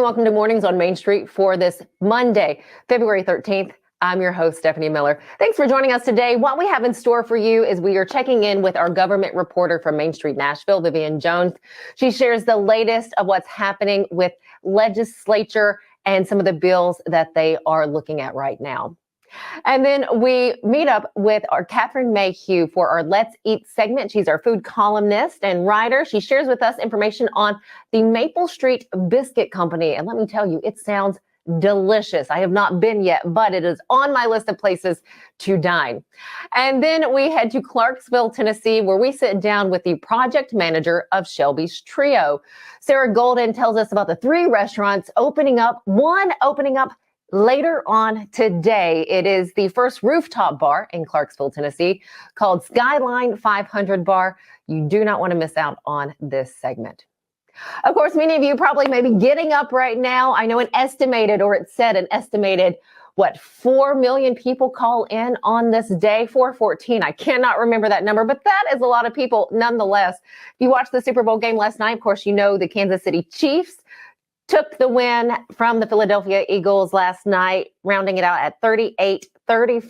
welcome to Mornings on Main Street for this Monday, February 13th. I'm your host, Stephanie Miller. Thanks for joining us today. What we have in store for you is we are checking in with our government reporter from Main Street, Nashville, Vivian Jones. She shares the latest of what's happening with legislature and some of the bills that they are looking at right now. And then we meet up with our Catherine Mayhew for our Let's Eat segment. She's our food columnist and writer. She shares with us information on the Maple Street Biscuit Company. And let me tell you, it sounds delicious. I have not been yet, but it is on my list of places to dine. And then we head to Clarksville, Tennessee, where we sit down with the project manager of Shelby's Trio. Sarah Golden tells us about the 3 restaurants opening up, one opening up later on today. It is the first rooftop bar in Clarksville, Tennessee, called Skyline 500 Bar. You do not want to miss out on this segment. Of course, many of you probably may be getting up right now. I know it said an estimated, 4 million people call in on this day, 414. I cannot remember that number, but that is a lot of people nonetheless. If you watched the Super Bowl game last night, of course, you know the Kansas City Chiefs took the win from the Philadelphia Eagles last night, rounding it out at 38-35.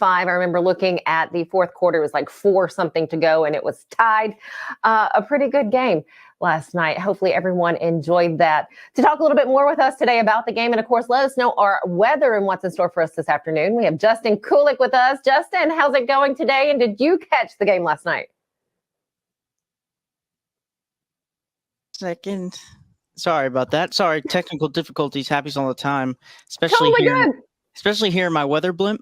I remember looking at the fourth quarter, it was like 4 something to go, and it was tied. A pretty good game last night. Hopefully everyone enjoyed that. To talk a little bit more with us today about the game, and of course, let us know our weather and what's in store for us this afternoon, we have Justin Kulik with us. Justin, how's it going today? And did you catch the game last night? Sorry about that. Sorry, technical difficulties happens all the time, especially here in my weather blimp.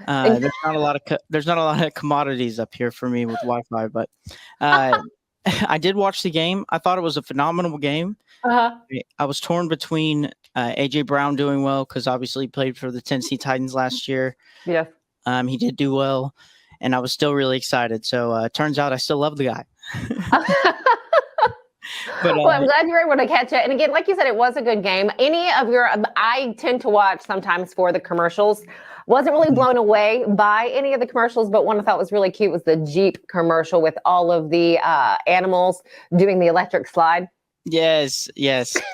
There's not a lot of commodities up here for me with Wi-Fi, but I did watch the game. I thought it was a phenomenal game. I was torn between AJ Brown doing well because obviously he played for the Tennessee Titans last year. Yes. He did do well, and I was still really excited. So it turns out I still love the guy. But, well, I'm glad you were able to catch it. And again, like you said, it was a good game. I tend to watch sometimes for the commercials. Wasn't really blown away by any of the commercials, but one I thought was really cute was the Jeep commercial with all of the animals doing the electric slide. Yes.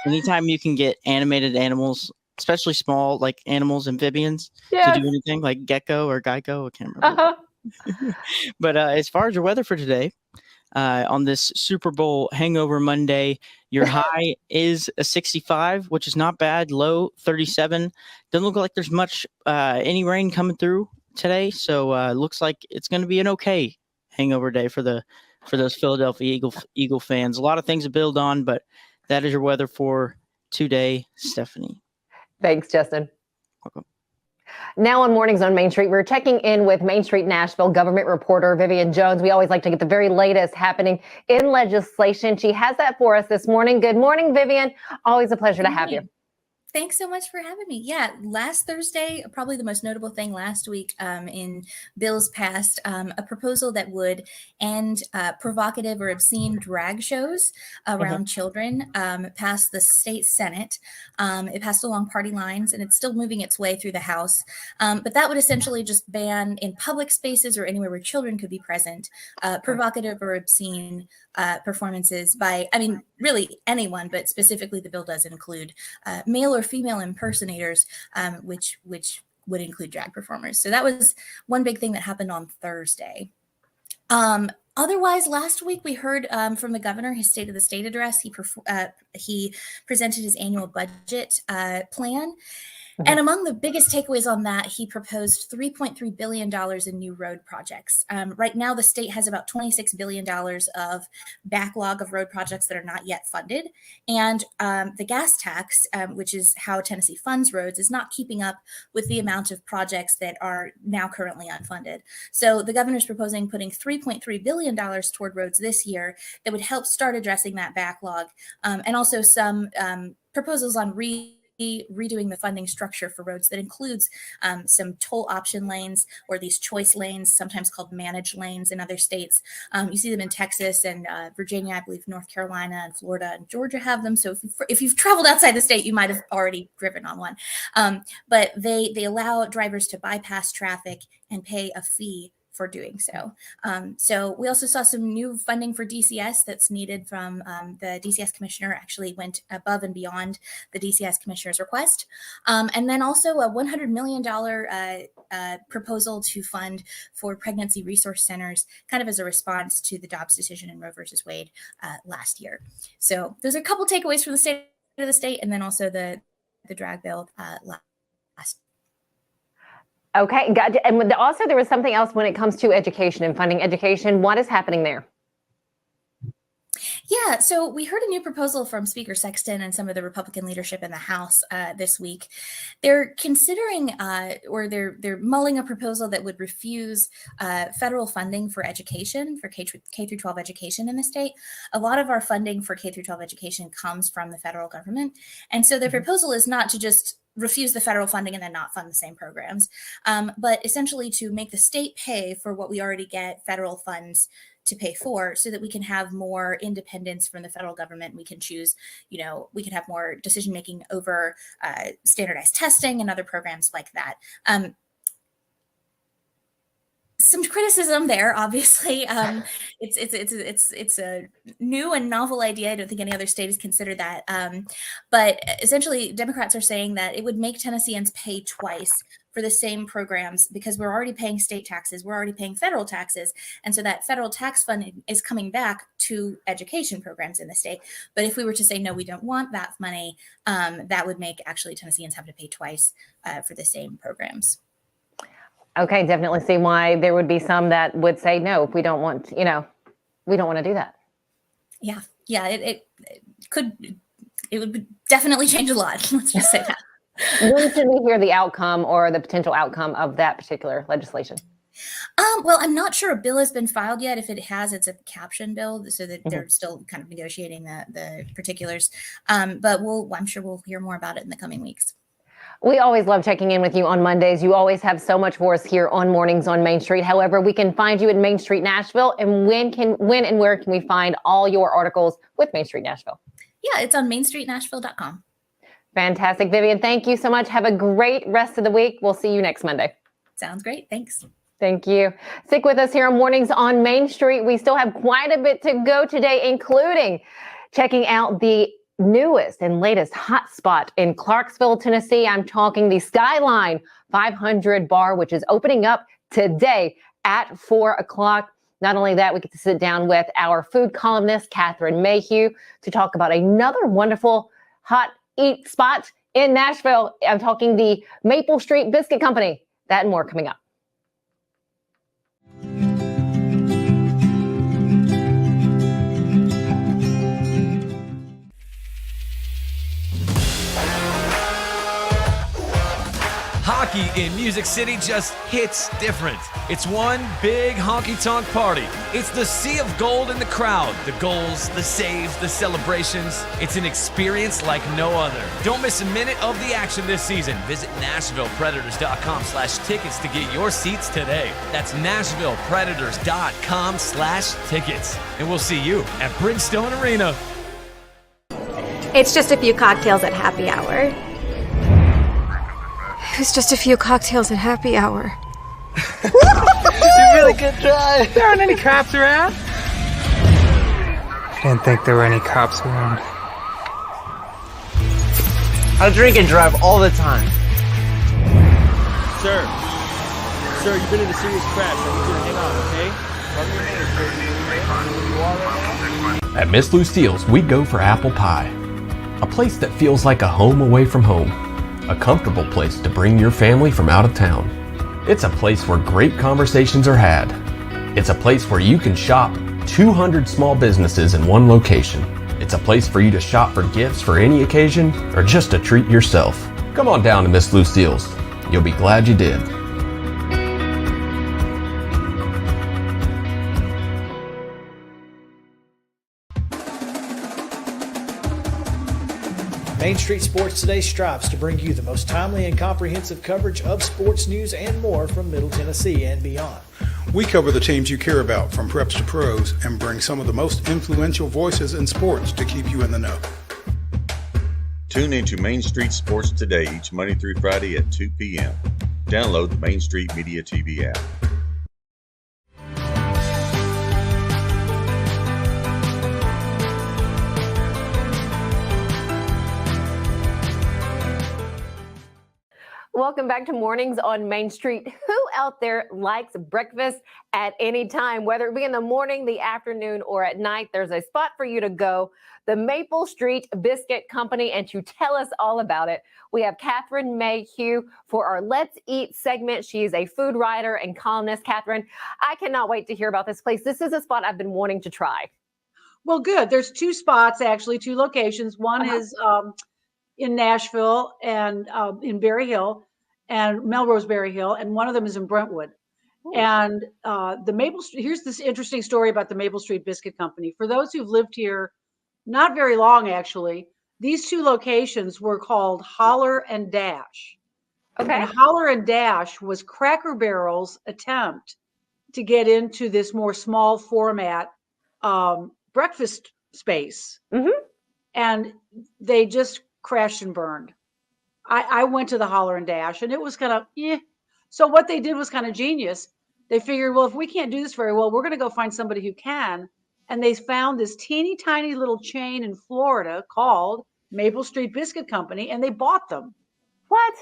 Anytime you can get animated animals, especially small, like animals, amphibians, to do anything like Gecko or Geico, I can't remember. But as far as your weather for today, on this Super Bowl hangover Monday, your high is a 65, which is not bad. Low 37. Doesn't look like there's much any rain coming through today, so looks like it's going to be an okay hangover day for those Philadelphia Eagle fans. A lot of things to build on, but that is your weather for today, Stephanie. Thanks, Justin. Welcome. Now on Mornings on Main Street, we're checking in with Main Street Nashville government reporter Vivian Jones. We always like to get the very latest happening in legislation. She has that for us this morning. Good morning, Vivian. Always a pleasure to have you. Thanks so much for having me. Yeah, last Thursday, probably the most notable thing last week in bills passed, a proposal that would end provocative or obscene drag shows around children passed the state Senate. It passed along party lines, and it's still moving its way through the House. But that would essentially just ban in public spaces or anywhere where children could be present, provocative or obscene performances by, really anyone, but specifically the bill does include male or female impersonators, which would include drag performers. So that was one big thing that happened on Thursday. Otherwise, last week we heard from the governor his State of the State address. He presented his annual budget plan. And among the biggest takeaways on that, he proposed $3.3 billion in new road projects. Right now, the state has about $26 billion of backlog of road projects that are not yet funded. And the gas tax, which is how Tennessee funds roads, is not keeping up with the amount of projects that are now currently unfunded. So the governor's proposing putting $3.3 billion toward roads this year that would help start addressing that backlog. And also some proposals on redoing the funding structure for roads that includes some toll option lanes or these choice lanes, sometimes called managed lanes in other states. You see them in Texas and Virginia, I believe North Carolina and Florida and Georgia have them. So if you've traveled outside the state, you might have already driven on one. But they allow drivers to bypass traffic and pay a fee doing so. So we also saw some new funding for DCS that's needed from the DCS commissioner. Actually went above and beyond the DCS commissioner's request. And then also a $100 million proposal to fund for pregnancy resource centers, kind of as a response to the Dobbs decision in Roe versus Wade last year. So there's a couple takeaways from the state of the state, and then also the drag bill last. Okay, gotcha. And also there was something else when it comes to education and funding education. What is happening there? Yeah, so we heard a new proposal from Speaker Sexton and some of the Republican leadership in the House this week. They're considering or they're mulling a proposal that would refuse federal funding for education, for K through 12 education in the state. A lot of our funding for K through 12 education comes from the federal government. And so the proposal is not to just refuse the federal funding and then not fund the same programs, but essentially to make the state pay for what we already get federal funds to pay for, so that we can have more independence from the federal government. We can choose, we can have more decision making over standardized testing and other programs like that. Some criticism there, obviously. It's a new and novel idea. I don't think any other state has considered that. But essentially, Democrats are saying that it would make Tennesseans pay twice for the same programs, because we're already paying state taxes, we're already paying federal taxes, and so that federal tax funding is coming back to education programs in the state. But if we were to say no, we don't want that money, that would make actually Tennesseans have to pay twice for the same programs. Okay, definitely see why there would be some that would say no, if we don't want, we don't want to do that. Yeah, it would definitely change a lot. Let's just say that. When should we hear the outcome or the potential outcome of that particular legislation? Well, I'm not sure a bill has been filed yet. If it has, it's a caption bill, so that they're still kind of negotiating the particulars. But I'm sure we'll hear more about it in the coming weeks. We always love checking in with you on Mondays. You always have so much for us here on Mornings on Main Street. However, we can find you at Main Street Nashville. And when and where can we find all your articles with Main Street Nashville? Yeah, it's on mainstreetnashville.com. Fantastic. Vivian, thank you so much. Have a great rest of the week. We'll see you next Monday. Sounds great. Thanks. Thank you. Stick with us here on Mornings on Main Street. We still have quite a bit to go today, including checking out the newest and latest hotspot in Clarksville, Tennessee. I'm talking the Skyline 500 bar, which is opening up today at 4 o'clock. Not only that, we get to sit down with our food columnist, Catherine Mayhew, to talk about another wonderful hot eat spot in Nashville. I'm talking the Maple Street Biscuit Company. That and more coming up. Hockey in Music City just hits different. It's one big honky-tonk party. It's the sea of gold in the crowd. The goals, the saves, the celebrations. It's an experience like no other. Don't miss a minute of the action this season. Visit NashvillePredators.com/tickets to get your seats today. That's NashvillePredators.com/tickets. And we'll see you at Bridgestone Arena. It's just a few cocktails at happy hour. It's just a few cocktails at happy hour. You really good try. There aren't any cops around. I didn't think there were any cops around. I drink and drive all the time. Sir, you've been in a serious crash. I need you to hang on, okay? At Miss Lucille's, we go for apple pie. A place that feels like a home away from home. A comfortable place to bring your family from out of town. It's a place where great conversations are had. It's a place where you can shop 200 small businesses in one location. It's a place for you to shop for gifts for any occasion or just to treat yourself. Come on down to Miss Lucille's. You'll be glad you did. Main Street Sports Today strives to bring you the most timely and comprehensive coverage of sports news and more from Middle Tennessee and beyond. We cover the teams you care about from preps to pros and bring some of the most influential voices in sports to keep you in the know. Tune into Main Street Sports Today each Monday through Friday at 2 p.m. Download the Main Street Media TV app. welcome back to Mornings on Main Street. Who out there likes breakfast at any time, whether it be in the morning, the afternoon, or at night? There's a spot for you to go, the Maple Street Biscuit Company, and to tell us all about it, we have Catherine Mayhew for our Let's Eat segment. She is a food writer and columnist. Catherine, I cannot wait to hear about this place. This is a spot I've been wanting to try. Well, good. There's two spots, actually, two locations. One is in Nashville and in Berry Hill and Melrose Berry Hill, and one of them is in Brentwood. Ooh. And the Maple Street, here's this interesting story about the Maple Street Biscuit Company. For those who've lived here not very long, actually, these two locations were called Holler and Dash. Okay. And Holler and Dash was Cracker Barrel's attempt to get into this more small format breakfast space. Mm-hmm. And they just crashed and burned. I went to the Holler and Dash, and it was kind of, So what they did was kind of genius. They figured, well, if we can't do this very well, we're going to go find somebody who can. And they found this teeny tiny little chain in Florida called Maple Street Biscuit Company, and they bought them. What?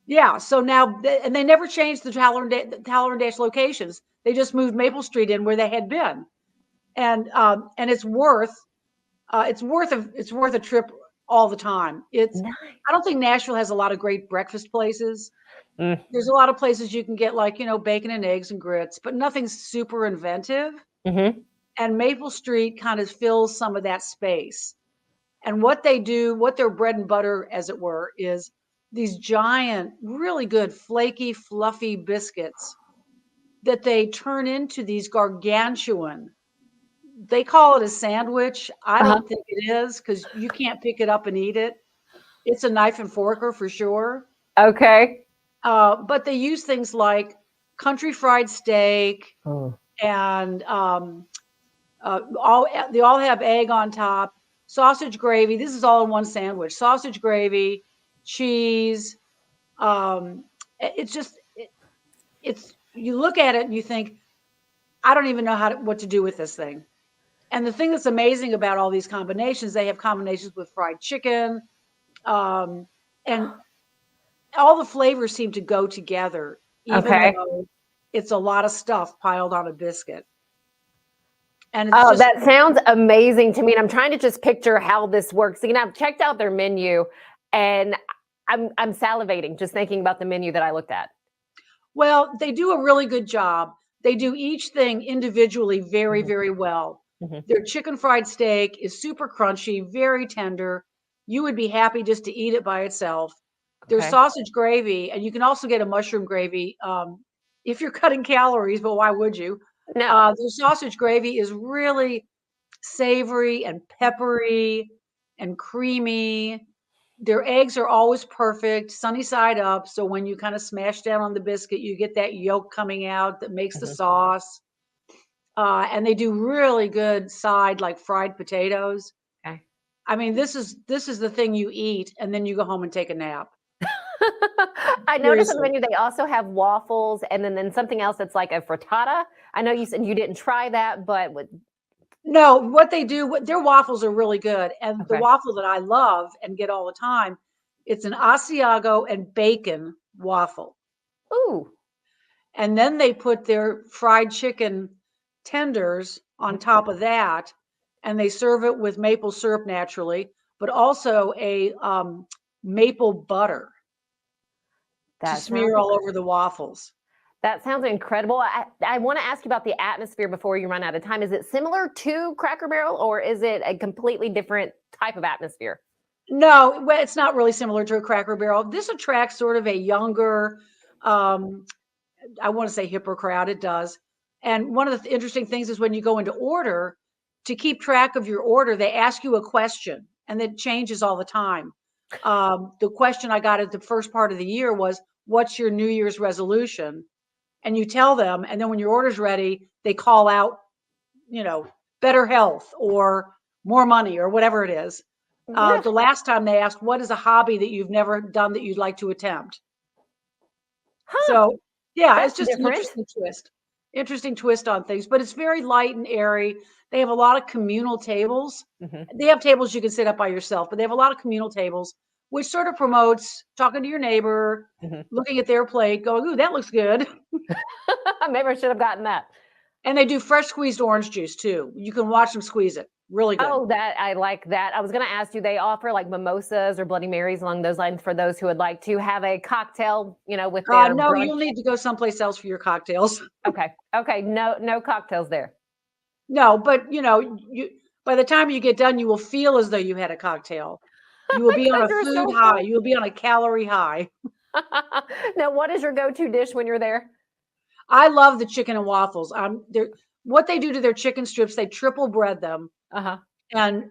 Yeah. So now, and they never changed the Holler and Dash locations. They just moved Maple Street in where they had been. And it's worth a trip all the time. It's nice. I don't think Nashville has a lot of great breakfast places. There's a lot of places you can get bacon and eggs and grits, but nothing super inventive. Mm-hmm. And Maple Street kind of fills some of that space. And what they do, what their bread and butter, as it were, is these giant, really good, flaky, fluffy biscuits that they turn into these gargantuan. They call it a sandwich. I don't think it is, because you can't pick it up and eat it. It's a knife and forker for sure. Okay. But they use things like country fried steak and they all have egg on top, sausage gravy. This is all in one sandwich. Sausage gravy, cheese. It's you look at it and you think, I don't even know what to do with this thing. And the thing that's amazing about all these combinations, they have combinations with fried chicken, and all the flavors seem to go together, even though it's a lot of stuff piled on a biscuit. And it's that sounds amazing to me. And I'm trying to just picture how this works. I've checked out their menu, and I'm salivating just thinking about the menu that I looked at. Well, they do a really good job. They do each thing individually very, very well. Mm-hmm. Their chicken fried steak is super crunchy, very tender. You would be happy just to eat it by itself. Their sausage gravy, and you can also get a mushroom gravy if you're cutting calories, but why would you? No. Their sausage gravy is really savory and peppery and creamy. Their eggs are always perfect, sunny side up. So when you kind of smash down on the biscuit, you get that yolk coming out that makes the sauce. And they do really good side, like fried potatoes. Okay. I mean, this is the thing you eat, and then you go home and take a nap. I noticed on the menu they also have waffles, and then something else that's like a frittata. I know you said you didn't try that, but no, what they do, their waffles are really good. And the waffle that I love and get all the time, it's an Asiago and bacon waffle. Ooh. And then they put their fried chicken tenders on top of that, and they serve it with maple syrup naturally, but also a maple butter to smear all over the waffles. That sounds incredible. I want to ask you about the atmosphere before you run out of time. Is it similar to Cracker Barrel, or is it a completely different type of atmosphere? No, it's not really similar to a Cracker Barrel. This attracts sort of a younger, I want to say hipper crowd. It does. And one of the interesting things is when you go into order, to keep track of your order, they ask you a question, and it changes all the time. The question I got at the first part of the year was, what's your New Year's resolution? And you tell them, and then when your order's ready, they call out, better health or more money or whatever it is. The last time they asked, what is a hobby that you've never done that you'd like to attempt? Huh. So yeah, that's it's just different. An interesting twist on things, but it's very light and airy. They have a lot of communal tables. Mm-hmm. They have tables you can sit up by yourself, but they have a lot of communal tables which sort of promotes talking to your neighbor, looking at their plate, going, "Ooh, that looks good." Maybe I should have gotten that. And they do fresh squeezed orange juice too. You can watch them squeeze it. Really good. Oh, that I like that. I was going to ask you, they offer like mimosas or Bloody Marys along those lines for those who would like to have a cocktail, with their No, brunch? you'll need to go someplace else for your cocktails. Okay. No cocktails there. No, but by the time you get done, you will feel as though you had a cocktail. You will be on a food high. You will be on a calorie high. Now, what is your go-to dish when you're there? I love the chicken and waffles. What they do to their chicken strips, they triple bread them. And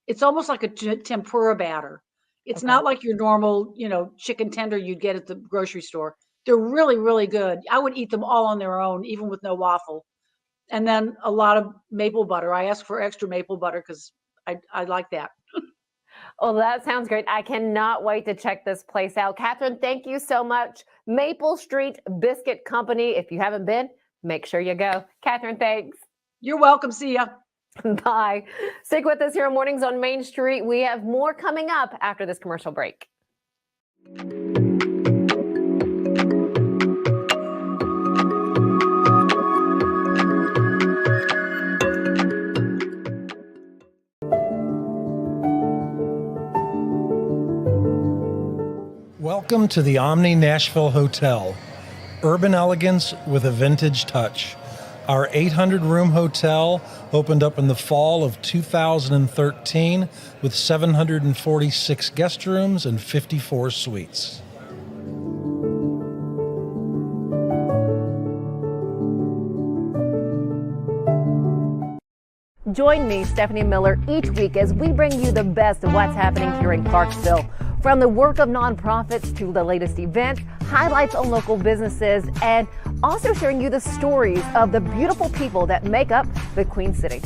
it's almost like a tempura batter. It's not like your normal, chicken tender you'd get at the grocery store. They're really, really good. I would eat them all on their own, even with no waffle. And then a lot of maple butter. I ask for extra maple butter because I like that. Well, that sounds great. I cannot wait to check this place out. Catherine, thank you so much. Maple Street Biscuit Company. If you haven't been, make sure you go. Catherine, thanks. You're welcome. See ya. Bye. Stick with us here on Mornings on Main Street. We have more coming up after this commercial break. Welcome to the Omni Nashville Hotel. Urban elegance with a vintage touch. Our 800-room hotel opened up in the fall of 2013 with 746 guest rooms and 54 suites. Join me, Stephanie Miller, each week as we bring you the best of what's happening here in Clarksville. From the work of nonprofits to the latest events, highlights on local businesses, and also sharing you the stories of the beautiful people that make up the Queen City.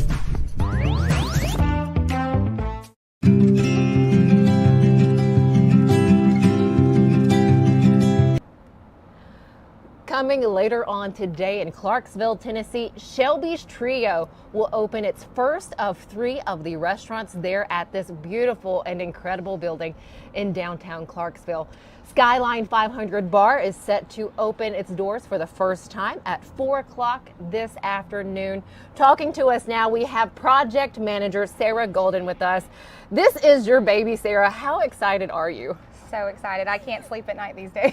Coming later on today in Clarksville, Tennessee, Shelby's Trio will open its first of 3 of the restaurants there at this beautiful and incredible building in downtown Clarksville. Skyline 500 Bar is set to open its doors for the first time at 4 o'clock this afternoon. Talking to us now, we have project manager Sarah Golden with us. This is your baby, Sarah. How excited are you? So excited. I can't sleep at night these days.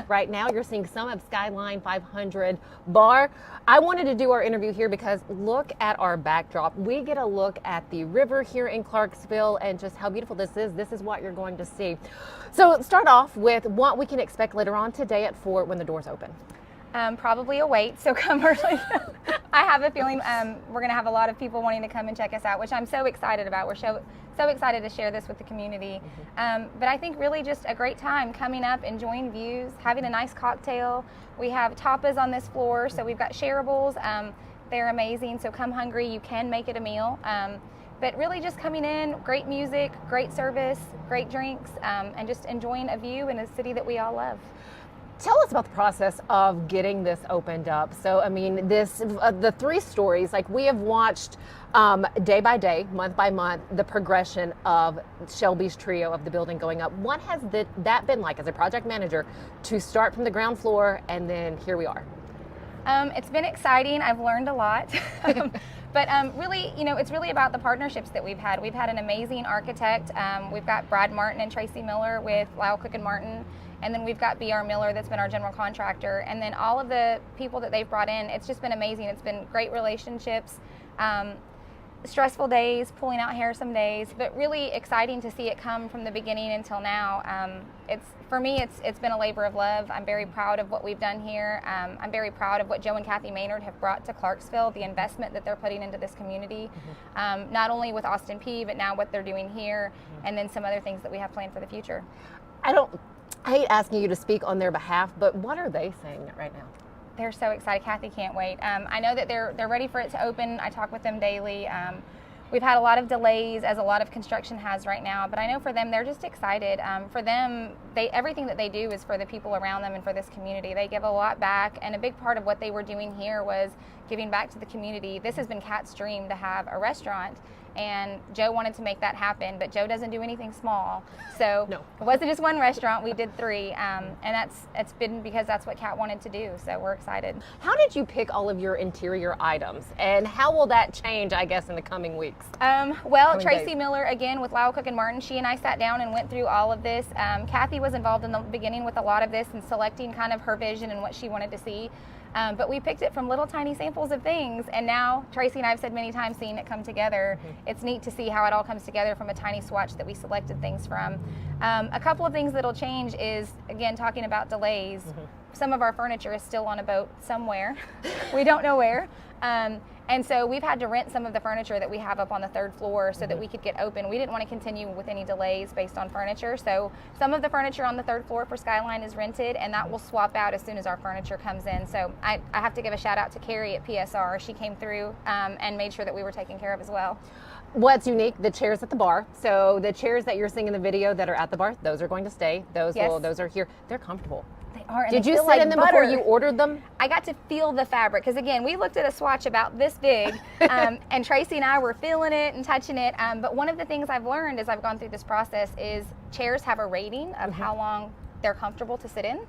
Right now, you're seeing some of Skyline 500 Bar. I wanted to do our interview here because look at our backdrop. We get a look at the river here in Clarksville and just how beautiful this is. This is what you're going to see. So start off with what we can expect later on today at 4 when the doors open. Probably a wait, so come early. I have a feeling we're going to have a lot of people wanting to come and check us out, which I'm so excited about. We're so excited to share this with the community. But I think really just a great time coming up, enjoying views, having a nice cocktail. We have tapas on this floor, so we've got shareables. They're amazing, so come hungry. You can make it a meal. But really just coming in, great music, great service, great drinks, and just enjoying a view in a city that we all love. Tell us about the process of getting this opened up. So, I mean, the 3 stories, like we have watched day by day, month by month, the progression of Shelby's Trio of the building going up. What has that been like as a project manager to start from the ground floor and then here we are? It's been exciting. I've learned a lot. But really, it's really about the partnerships that we've had. We've had an amazing architect. We've got Brad Martin and Tracy Miller with Lyle Cook and Martin. And then we've got B.R. Miller that's been our general contractor. And then all of the people that they've brought in, it's just been amazing. It's been great relationships, stressful days, pulling out hair some days, but really exciting to see it come from the beginning until now. For me, it's been a labor of love. I'm very proud of what we've done here. I'm very proud of what Joe and Kathy Maynard have brought to Clarksville, the investment that they're putting into this community, not only with Austin P, but now what they're doing here, and then some other things that we have planned for the future. I hate asking you to speak on their behalf, but what are they saying right now? They're so excited. Kathy can't wait. I know that they're ready for it to open. I talk with them daily. We've had a lot of delays, as a lot of construction has right now, but I know for them, they're just excited. For them, everything that they do is for the people around them and for this community. They give a lot back, and a big part of what they were doing here was giving back to the community. This has been Kat's dream to have a restaurant, and Joe wanted to make that happen, but Joe doesn't do anything small. So it wasn't just one restaurant, we did 3. And it's been because that's what Kat wanted to do. So we're excited. How did you pick all of your interior items, and how will that change, I guess, in the coming weeks? Well, Tracy Miller, again, with Lyle Cook and Martin, she and I sat down and went through all of this. Kathy was involved in the beginning with a lot of this and selecting kind of her vision and what she wanted to see. But we picked it from little tiny samples of things, and now Tracy and I have said many times, seeing it come together, it's neat to see how it all comes together from a tiny swatch that we selected things from. A couple of things that'll change is, again, talking about delays. Some of our furniture is still on a boat somewhere. We don't know where. And so we've had to rent some of the furniture that we have up on the 3rd floor so that we could get open. We didn't want to continue with any delays based on furniture. So some of the furniture on the 3rd floor for Skyline is rented, and that will swap out as soon as our furniture comes in. So I have to give a shout out to Carrie at PSR. She came through and made sure that we were taken care of as well. What's unique, the chairs at the bar. So the chairs that you're seeing in the video that are at the bar, those are going to stay. Those are here. They're comfortable. They are. Did you sit in them before you ordered them? I got to feel the fabric, because again, we looked at a swatch about this big, and Tracy and I were feeling it and touching it. But one of the things I've learned as I've gone through this process is chairs have a rating of how long they're comfortable to sit in.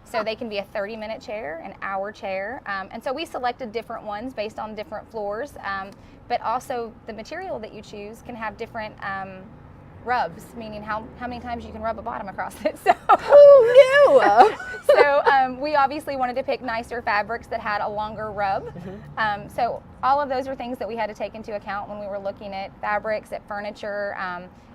So they can be a 30-minute chair, an hour chair. And so we selected different ones based on different floors. But also the material that you choose can have different rubs, meaning how many times you can rub a bottom across it. So who knew? So we obviously wanted to pick nicer fabrics that had a longer rub. So all of those are things that we had to take into account when we were looking at fabrics, at furniture,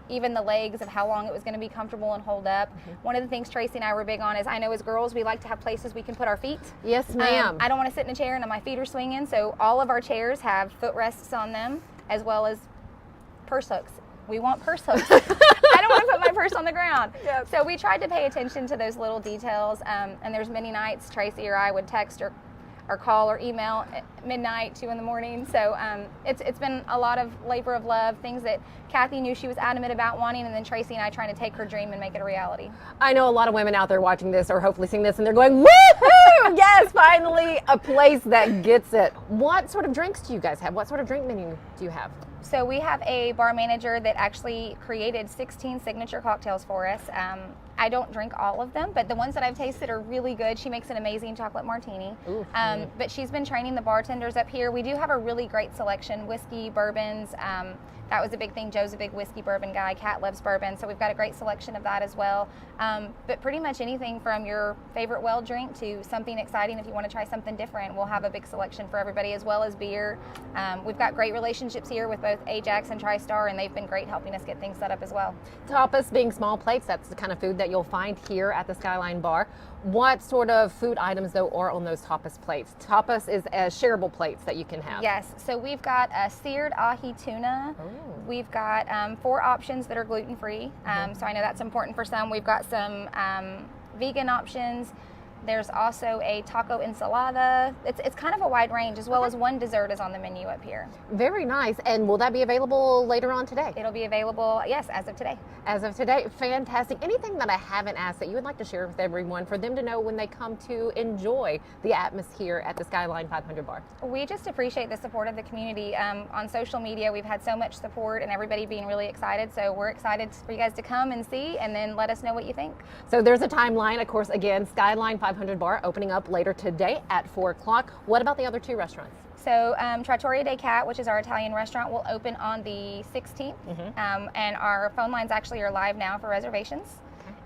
even the legs of how long it was going to be comfortable and hold up. One of the things Tracy and I were big on is, I know as girls we like to have places we can put our feet. Yes, ma'am. I don't want to sit in a chair and my feet are swinging, so all of our chairs have footrests on them as well as purse hooks. We want purse hooks. I don't want to put my purse on the ground. Yep. So we tried to pay attention to those little details, and there's many nights Tracy or I would text or call or email at midnight, 2 in the morning. So it's been a lot of labor of love, things that Kathy knew she was adamant about wanting, and then Tracy and I trying to take her dream and make it a reality. I know a lot of women out there watching this or hopefully seeing this, and they're going, woohoo! Yes, finally a place that gets it. What sort of drinks do you guys have? What sort of drink menu do you have? So we have a bar manager that actually created 16 signature cocktails for us. I don't drink all of them, but the ones that I've tasted are really good. She makes an amazing chocolate martini. But she's been training the bartenders up here. We do have a really great selection, whiskey, bourbons. That was a big thing. Joe's a big whiskey bourbon guy. Kat loves bourbon, so we've got a great selection of that as well. But pretty much anything from your favorite well drink to something exciting if you want to try something different. We'll have a big selection for everybody, as well as beer. We've got great relationships here with both Ajax and TriStar, and they've been great helping us get things set up as well. Tapas being small plates, that's the kind of food that you'll find here at the Skyline Bar. What sort of food items, though, are on those tapas plates? Tapas is shareable plates that you can have. Yes, so we've got a seared ahi tuna. We've got 4 options that are gluten-free, so I know that's important for some. We've got some vegan options. There's also a taco ensalada. It's kind of a wide range, as well as one dessert is on the menu up here. Very nice. And will that be available later on today? It'll be available, yes, as of today. As of today. Fantastic. Anything that I haven't asked that you would like to share with everyone for them to know when they come to enjoy the atmosphere at the Skyline 500 Bar? We just appreciate the support of the community. On social media, we've had so much support and everybody being really excited. So we're excited for you guys to come and see, and then let us know what you think. So there's a timeline, of course, again, Skyline 500 Bar opening up later today at 4 o'clock. What about the other 2 restaurants? So Trattoria dei Cat, which is our Italian restaurant, will open on the 16th. And our phone lines actually are live now for reservations.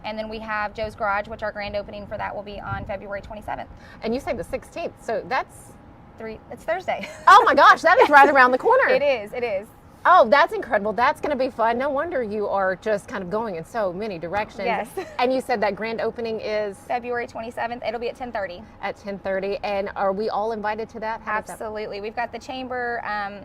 And then we have Joe's Garage, which our grand opening for that will be on February 27th. And you say the 16th, so that's... It's Thursday. Oh my gosh, that is right around the corner. It is. Oh, that's incredible. That's going to be fun. No wonder you are just kind of going in so many directions. Yes. And you said that grand opening is? February 27th. It'll be at 10:30. At 10:30. And are we all invited to that? Absolutely. We've got the chamber.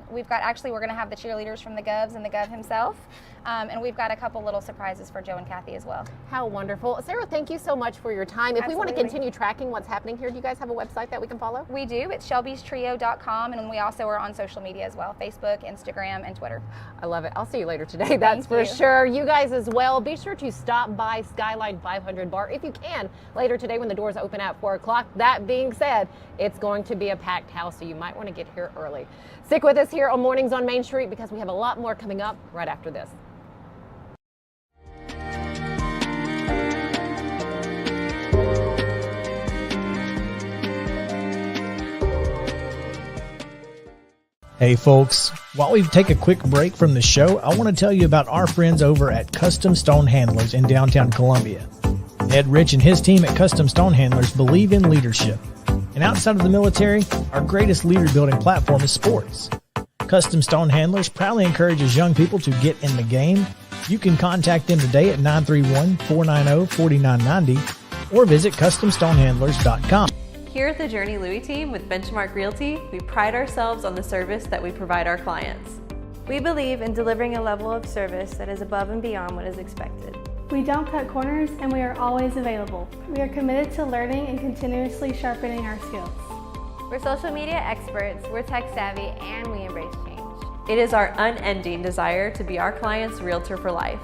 We're going to have the cheerleaders from the Govs and the Gov himself. And we've got a couple little surprises for Joe and Kathy as well. How wonderful. Sarah, thank you so much for your time. If we want to continue tracking what's happening here, do you guys have a website that we can follow? We do. It's shelbystrio.com, and we also are on social media as well, Facebook, Instagram, and Twitter. Twitter. I love it. I'll see you later today. That's for sure. You guys as well. Be sure to stop by Skyline 500 Bar if you can later today when the doors open at 4 o'clock. That being said, it's going to be a packed house, so you might want to get here early. Stick with us here on Mornings on Main Street because we have a lot more coming up right after this. Hey folks, while we take a quick break from the show, I want to tell you about our friends over at Custom Stone Handlers in downtown Columbia. Ed Rich and his team at Custom Stone Handlers believe in leadership. And outside of the military, our greatest leader building platform is sports. Custom Stone Handlers proudly encourages young people to get in the game. You can contact them today at 931-490-4990 or visit CustomStonehandlers.com. Here at the Journey Louis team with Benchmark Realty, we pride ourselves on the service that we provide our clients. We believe in delivering a level of service that is above and beyond what is expected. We don't cut corners and we are always available. We are committed to learning and continuously sharpening our skills. We're social media experts, we're tech savvy, and we embrace change. It is our unending desire to be our client's realtor for life.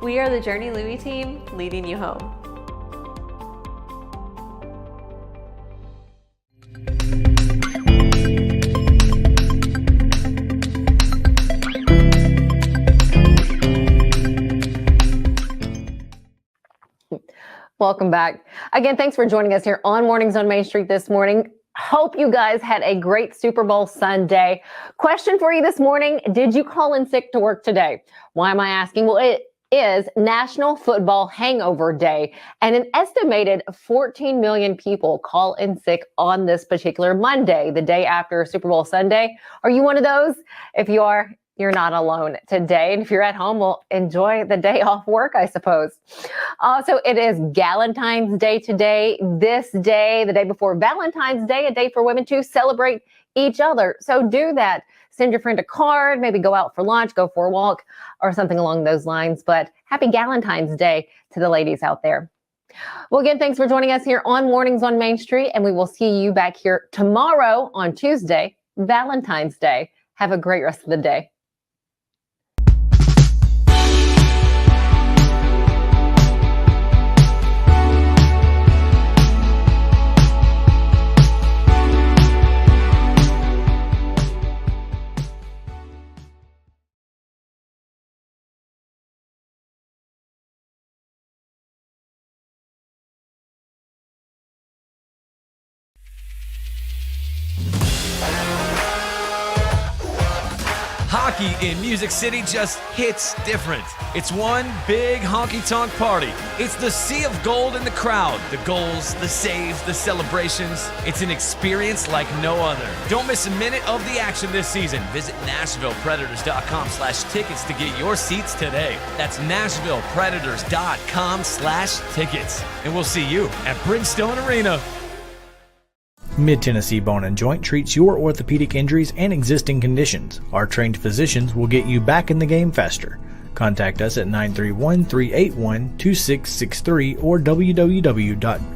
We are the Journey Louis team, leading you home. Welcome back. Again, thanks for joining us here on Mornings on Main Street this morning. Hope you guys had a great Super Bowl Sunday. Question for you this morning. Did you call in sick to work today? Why am I asking? Well, it is National Football Hangover Day, and an estimated 14 million people call in sick on this particular Monday, the day after Super Bowl Sunday. Are you one of those? If you are, you're not alone today. And if you're at home, well, enjoy the day off work, I suppose. Also, it is Galentine's Day today. This day, the day before Valentine's Day, a day for women to celebrate each other. So do that. Send your friend a card, maybe go out for lunch, go for a walk, or something along those lines. But happy Galentine's Day to the ladies out there. Well, again, thanks for joining us here on Mornings on Main Street, and we will see you back here tomorrow on Tuesday, Valentine's Day. Have a great rest of the day. Hockey in Music City just hits different. It's one big honky-tonk party. It's the sea of gold in the crowd. The goals, the saves, the celebrations. It's an experience like no other. Don't miss a minute of the action this season. Visit NashvillePredators.com/tickets to get your seats today. That's NashvillePredators.com/tickets. And we'll see you at Bridgestone Arena. Mid-Tennessee Bone and Joint treats your orthopedic injuries and existing conditions. Our trained physicians will get you back in the game faster. Contact us at 931-381-2663 or www.mtbjj.com.